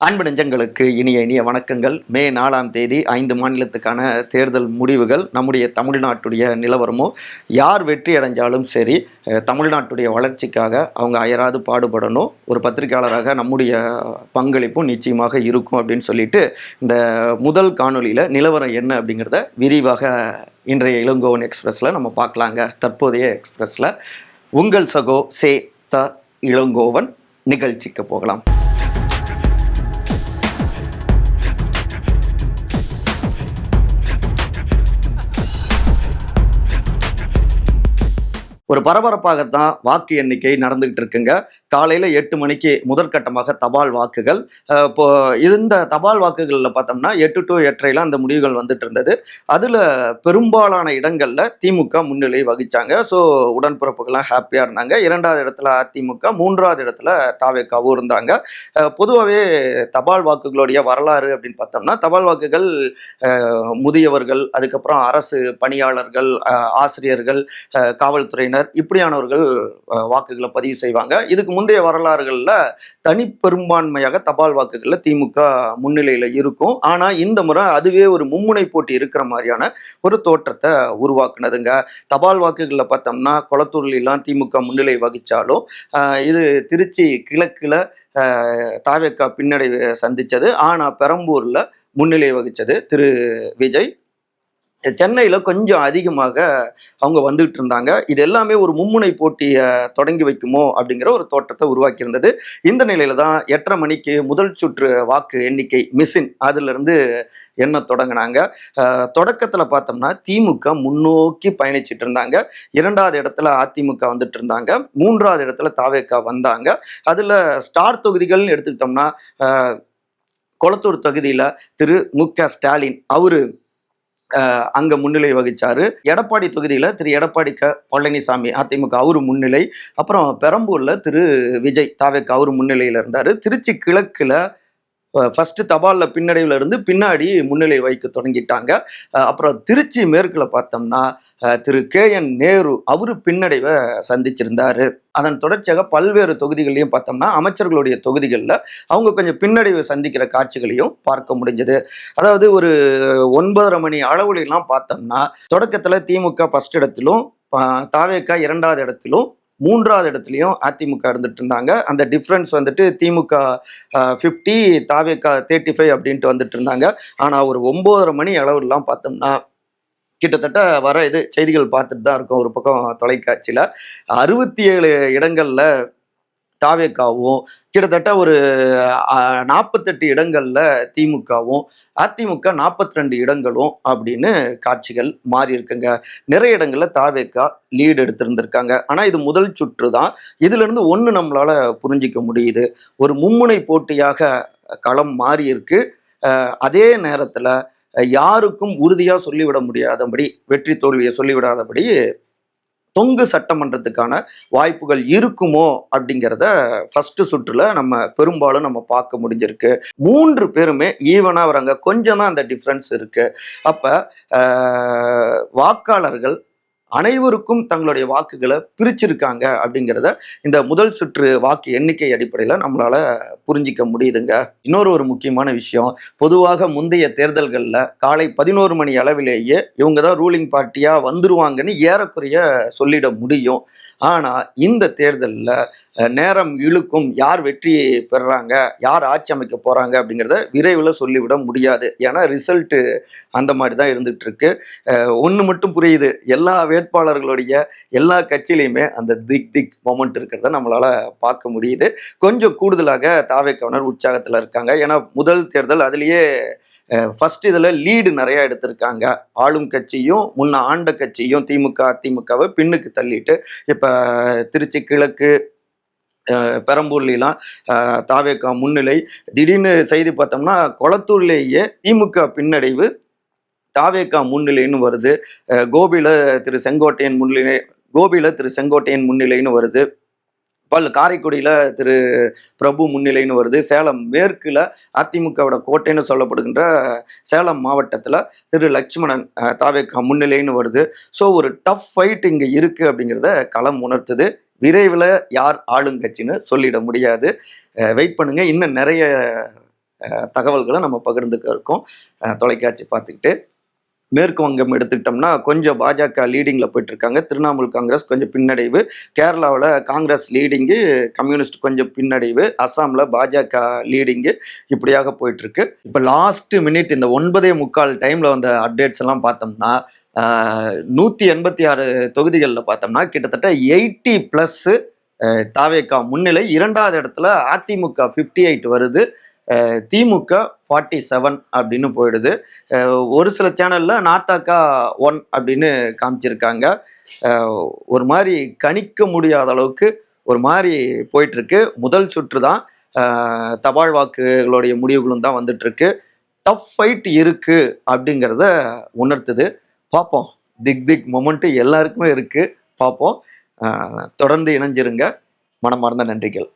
அன்பு நெஞ்சங்களுக்கு இனிய இனிய வணக்கங்கள். மே 4ஆம் தேதி 5 மாநிலத்துக்கான தேர்தல் முடிவுகள். நம்முடைய தமிழ்நாட்டுடைய நிலவரமும் யார் வெற்றி அடைஞ்சாலும் சரி, தமிழ்நாட்டுடைய வளர்ச்சிக்காக அவங்க அயராது பாடுபடணும். ஒரு பத்திரிகையாளராக நம்முடைய பங்களிப்பும் நிச்சயமாக இருக்கும் அப்படின்னு சொல்லிட்டு, இந்த முதல் காணொலியில் நிலவரம் என்ன அப்படிங்கிறத விரிவாக இன்றைய இளங்கோவன் எக்ஸ்பிரஸில் நம்ம பார்க்கலாங்க. தற்போதைய எக்ஸ்பிரஸில் உங்கள் சகோ சே த இளங்கோவன் நிகழ்ச்சிக்கு போகலாம். ஒரு பரபரப்பாகத்தான் வாக்கு எண்ணிக்கை நடந்துகிட்டு இருக்குங்க. காலையில் 8 மணிக்கு முதற்கட்டமாக தபால் வாக்குகள். இப்போ இந்த தபால் வாக்குகளில் பார்த்தோம்னா 8 to 8:30 அந்த முடிவுகள் வந்துட்டு இருந்தது. அதில் பெரும்பாலான இடங்களில் திமுக முன்னிலை வகிச்சாங்க. ஸோ உடன்பிறப்புகள்லாம் ஹாப்பியாக இருந்தாங்க. 2வது இடத்துல அதிமுக, 3வது இடத்துல தாவேகாவும் இருந்தாங்க. பொதுவாகவே தபால் வாக்குகளுடைய வரலாறு அப்படின்னு பார்த்தோம்னா, தபால் வாக்குகள் முதியவர்கள், அதுக்கப்புறம் அரசு பணியாளர்கள், ஆசிரியர்கள், காவல்துறையினர் இப்படியானவர்கள் வாக்குகளை பதிவு செய்வாங்க. இதுக்கு முந்தைய வரலாறுகளில் தனி பெரும்பான்மையாக தபால் வாக்குகளில் திமுக முன்னிலையில் இருக்கும். ஆனால் இந்த முறை அதுவே ஒரு மும்முனை போட்டி இருக்கிற மாதிரியான ஒரு தோற்றத்தை உருவாக்குனதுங்க. தபால் வாக்குகளில் பார்த்தோம்னா கொளத்தூர்லாம் திமுக முன்னிலை வகித்தாலும், இது திருச்சி கிழக்கில் தாவேகா பின்னடைவை சந்தித்தது. ஆனால் பெரம்பூரில் முன்னிலை வகித்தது திரு விஜய். சென்னையில் கொஞ்சம் அதிகமாக அவங்க வந்துகிட்டு இருந்தாங்க. இது எல்லாமே ஒரு மும்முனை போட்டியை தொடங்கி வைக்குமோ அப்படிங்கிற ஒரு தோற்றத்தை உருவாக்கியிருந்தது. இந்த நிலையில தான் 8:30 மணிக்கு முதல் சுற்று வாக்கு எண்ணிக்கை மிஷின் அதிலிருந்து எண்ண தொடங்கினாங்க. தொடக்கத்தில் பார்த்தோம்னா திமுக முன்னோக்கி பயணிச்சுட்டு இருந்தாங்க. 2வது இடத்துல அதிமுக வந்துட்டு இருந்தாங்க. 3வது இடத்துல தாவேகா வந்தாங்க. அதில் ஸ்டார் தொகுதிகள்னு எடுத்துக்கிட்டோம்னா, கொளத்தூர் தொகுதியில் திரு மு.க. ஸ்டாலின் அவரு அங்க முன்னிலை வகிச்சாரு. எடப்பாடி தொகுதியில திரு எடப்பாடி பழனிசாமி அதிமுக அவரு முன்னிலை. அப்புறம் பெரம்பூர்ல திரு விஜய் தாவேகா அவரு முன்னிலையில இருந்தாரு. திருச்சி கிழக்குல ஃபர்ஸ்ட் தபால்ல பின்னடைவுல இருந்து பின்னாடி முன்னிலை வைக்க தொடங்கிட்டாங்க. அப்புறம் திருச்சி மேற்குல பார்த்தோம்னா திரு KN நேரு அவரு பின்னடைவை சந்திச்சிருந்தாரு. அதன் தொடர்ச்சியாக பல்வேறு தொகுதிகளையும் பார்த்தோம்னா அமைச்சர்களுடைய தொகுதிகளில் அவங்க கொஞ்சம் பின்னடைவை சந்திக்கிற காட்சிகளையும் பார்க்க முடிஞ்சது. அதாவது ஒரு 9:30 மணி அளவுலாம் பார்த்தோம்னா தொடக்கத்தில் திமுக ஃபர்ஸ்ட் இடத்திலும், தாவேகா 2வது இடத்திலும், 3வது இடத்துலையும் அதிமுக இருந்துட்டு இருந்தாங்க. அந்த டிஃப்ரென்ஸ் வந்துட்டு திமுக 50, தாவேகா 35 அப்படின்ட்டு வந்துட்டு இருந்தாங்க. ஆனால் ஒரு 9:30 மணி அளவுலாம் பார்த்தோம்னா கிட்டத்தட்ட வர செய்திகள் பார்த்துட்டு தான் இருக்கும். ஒரு பக்கம் தொலைக்காட்சியில் 67 இடங்களில் தாவேகாவும், கிட்டத்தட்ட ஒரு 48 இடங்களில் திமுகவும், அதிமுக 42 இடங்களும் அப்படின்னு காட்சிகள் மாறி இருக்குங்க. நிறைய இடங்களில் தாவேகா லீடு எடுத்திருந்திருக்காங்க. ஆனால் இது முதல் சுற்று தான். இதுல இருந்து ஒன்று நம்மளால புரிஞ்சிக்க முடியுது. ஒரு மும்முனை போட்டியாக களம் மாறி இருக்கு. அதே நேரத்தில் யாருக்கும் உறுதியா சொல்லிவிட முடியாதபடி, வெற்றி தோல்வியை சொல்லிவிடாதபடி தொங்கு சட்டமன்றத்துக்கான வாய்ப்புகள் இருக்குமோ அப்படிங்கிறத ஃபர்ஸ்ட் சுற்றுல நம்ம பெரும்பாலும் நம்ம பார்க்க முடிஞ்சிருக்கு. 3 பேருமே ஈவனா வராங்க. கொஞ்சம் தான் அந்த டிஃப்ரென்ஸ் இருக்கு. அப்ப வாக்காளர்கள் அனைவருக்கும் தங்களுடைய வாக்குகளை பிரிச்சிருக்காங்க அப்படிங்கிறத இந்த முதல் சுற்று வாக்கு எண்ணிக்கை அடிப்படையில் நம்மளால புரிஞ்சிக்க முடியுதுங்க. இன்னொரு முக்கியமான விஷயம், பொதுவாக முந்தைய தேர்தல்களில் காலை 11 மணி அளவிலேயே இவங்க தான் ரூலிங் பார்ட்டியா வந்துருவாங்கன்னு ஏறக்குறைய சொல்லிட முடியும். ஆனால் இந்த தேர்தலில் நேரம் இழுக்கும். யார் வெற்றி பெறுறாங்க, யார் ஆட்சி அமைக்க போறாங்க அப்படிங்கிறத விரைவில் சொல்லிவிட முடியாது. ஏன்னா ரிசல்ட்டு அந்த மாதிரி தான் இருந்துட்டு இருக்கு. ஒன்று மட்டும் புரியுது, எல்லா வேட்பாளர்களுடைய எல்லா கட்சியிலையுமே அந்த திக் மொமெண்ட் இருக்கிறத நம்மளால பார்க்க முடியுது. கொஞ்சம் கூடுதலாக தாவேகாவினர் உற்சாகத்தில் இருக்காங்க. ஏன்னா முதல் தேர்தல் அதுலேயே ஃபர்ஸ்ட் இதில் லீடு நிறையா எடுத்திருக்காங்க. ஆளும் கட்சியும் முன்ன ஆண்ட கட்சியும் திமுக அதிமுகவை பின்னுக்கு தள்ளிட்டு இப்போ திருச்சி கிழக்கு, பெரம்பூர்லாம் தாவேகா முன்னிலை. திடீர்னு செய்தி பார்த்தோம்னா கொளத்தூர்லேயே திமுக பின்னடைவு, தாவேகா முன்னிலைன்னு வருது. கோபியில் திரு செங்கோட்டையன் முன்னிலைன்னு வருது. காரைக்குடியில் திரு பிரபு முன்னிலைன்னு வருது. சேலம் மேற்குல அதிமுகவோட கோட்டைன்னு சொல்லப்படுகின்ற சேலம் மாவட்டத்தில் திரு லட்சுமணன் தாவேகா முன்னிலைன்னு வருது. ஸோ ஒரு டஃப் ஃபைட் இங்கே இருக்குது அப்படிங்கிறத களம் உணர்த்துது. விரைவில் யார் ஆளுங்கட்சின்னு சொல்லிட முடியாது. வெயிட் பண்ணுங்க, இன்னும் நிறைய தகவல்களை நம்ம பகிர்ந்துக்க இருக்கோம் தொலைக்காட்சி பார்த்துக்கிட்டு. மேற்கு வங்கம் எடுத்துக்கிட்டோம்னா கொஞ்சம் பாஜக லீடிங்கில் போயிட்டு இருக்காங்க. திரிணாமுல் காங்கிரஸ் கொஞ்சம் பின்னடைவு. கேரளாவில் காங்கிரஸ் லீடிங்கு, கம்யூனிஸ்ட் கொஞ்சம் பின்னடைவு. அஸ்ஸாமில் பாஜக லீடிங்கு. இப்படியாக போயிட்டு இருக்கு. இப்போ லாஸ்ட் மினிட் இந்த 9:45 டைமில் வந்த அப்டேட்ஸ் எல்லாம் பார்த்தோம்னா 186 தொகுதிகளில் பார்த்தோம்னா கிட்டத்தட்ட 80+ தாவேகா முன்னிலை. 2வது இடத்துல அதிமுக 58 வருது. திமுக 47 அப்படின்னு போயிடுது. ஒரு சில சேனல்ல நாத்தாக்கா 1 அப்படின்னு காமிச்சிருக்காங்க. ஒரு மாதிரி கணிக்க முடியாத அளவுக்கு ஒரு மாதிரி போயிட்டு இருக்கு. முதல் சுற்று தான். தபால் வாக்குகளுடைய முடிவுகளும் தான் வந்துட்டு இருக்கு. டஃப் ஃபைட் இருக்கு அப்படிங்கிறத உணர்த்துது. பார்ப்போம். திக் மொமெண்ட் எல்லாருக்குமே இருக்கு. பார்ப்போம். தொடர்ந்து இணைஞ்சிருங்க. மனமார்ந்த நன்றிகள்.